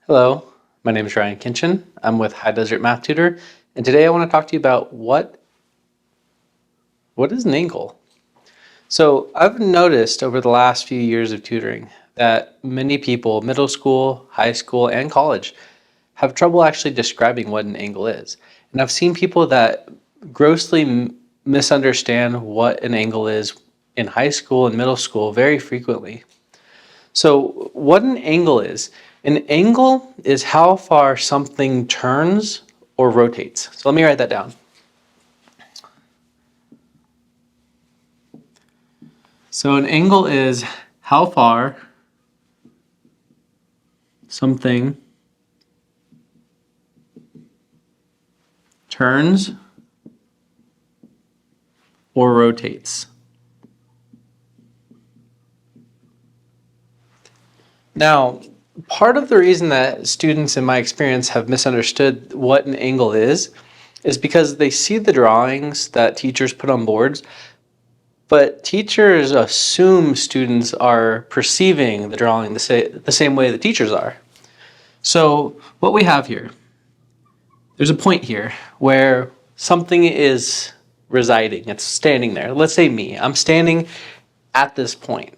Hello, my name is Ryan Kinchin. I'm with High Desert Math Tutor, and today I want to talk to you about what is an angle. So I've noticed over the last few years of tutoring that many people, middle school, high school, and college, have trouble actually describing what an angle is. And I've seen people that grossly misunderstand what an angle is in high school and middle school very frequently. So what an angle is how far something turns or rotates. So let me write that down. So an angle is how far something turns or rotates. Now, part of the reason that students in my experience have misunderstood what an angle is because they see the drawings that teachers put on boards, but teachers assume students are perceiving the drawing the same way the teachers are. So what we have here, there's a point here where something is residing, it's standing there. Let's say me, I'm standing at this point.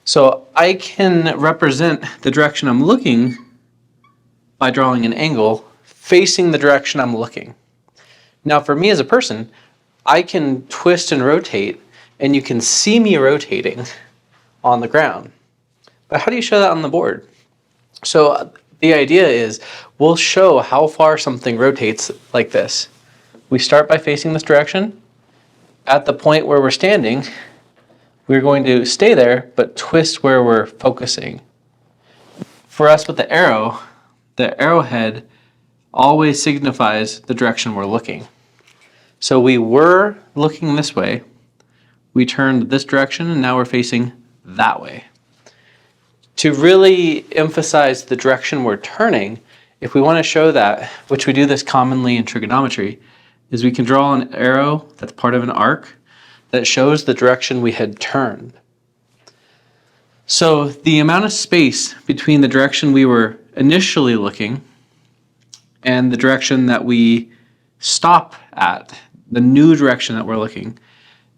So I can represent the direction I'm looking by drawing an angle facing the direction I'm looking. Now for me as a person, I can twist and rotate, and you can see me rotating on the ground. But how do you show that on the board? So the idea is we'll show how far something rotates like this. We start by facing this direction. At the point where we're standing, we're going to stay there, but twist where we're focusing. For us with the arrowhead always signifies the direction we're looking. So we were looking this way, we turned this direction, and now we're facing that way. To really emphasize the direction we're turning, if we want to show that, which we do this commonly in trigonometry, is we can draw an arrow that's part of an arc that shows the direction we had turned. So the amount of space between the direction we were initially looking and the direction that we stop at, the new direction that we're looking,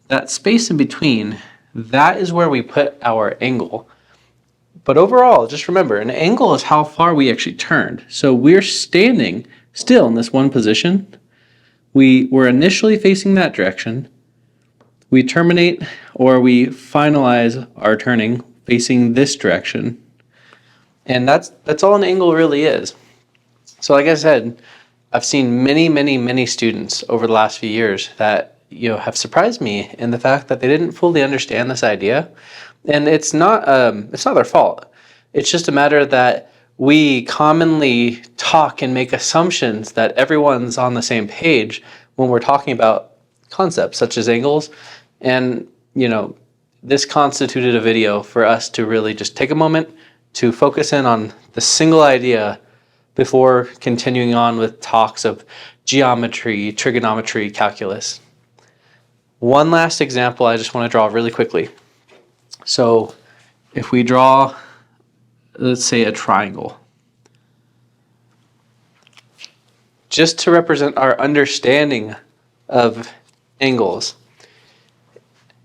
that space in between, that is where we put our angle. But overall, just remember, an angle is how far we actually turned. So we're standing still in this one position. We were initially facing that direction. We terminate or we finalize our turning facing this direction. And that's all an angle really is. So like I said, I've seen many students over the last few years that have surprised me in the fact that they didn't fully understand this idea. And it's not their fault. It's just a matter that we commonly talk and make assumptions that everyone's on the same page when we're talking about concepts such as angles. And this constituted a video for us to really just take a moment to focus in on the single idea before continuing on with talks of geometry, trigonometry, calculus. One last example I just want to draw really quickly. So if we draw, let's say, a triangle, just to represent our understanding of angles,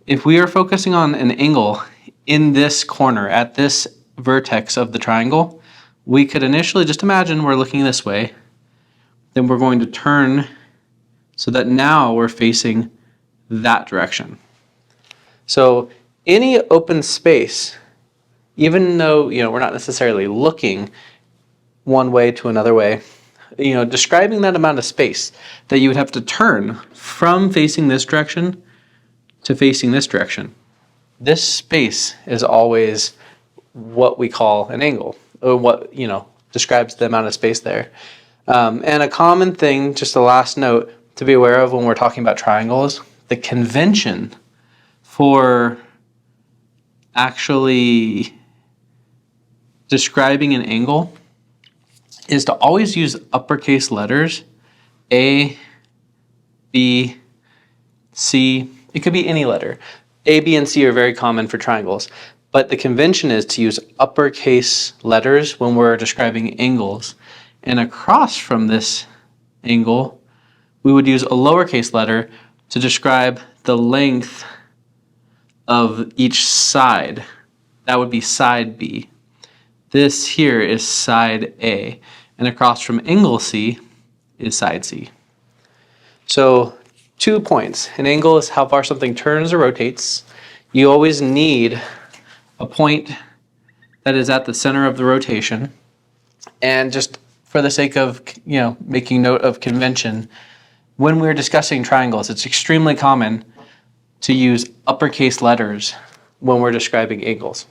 if we are focusing on an angle in this corner at this vertex of the triangle, we could initially just imagine we're looking this way, then we're going to turn so that now we're facing that direction. So any open space, even though we're not necessarily looking one way to another way, describing that amount of space that you would have to turn from facing this direction to facing this direction, this space is always what we call an angle, or what describes the amount of space there. And a common thing, just a last note to be aware of when we're talking about triangles, the convention for actually describing an angle is to always use uppercase letters, A, B, C. It could be any letter. A, B, and C are very common for triangles. But the convention is to use uppercase letters when we're describing angles. And across from this angle, we would use a lowercase letter to describe the length of each side. That would be side B. This here is side A. And across from angle C is side C. So 2 points. An angle is how far something turns or rotates. You always need a point that is at the center of the rotation. And just for the sake of, making note of convention, when we're discussing triangles, it's extremely common to use uppercase letters when we're describing angles.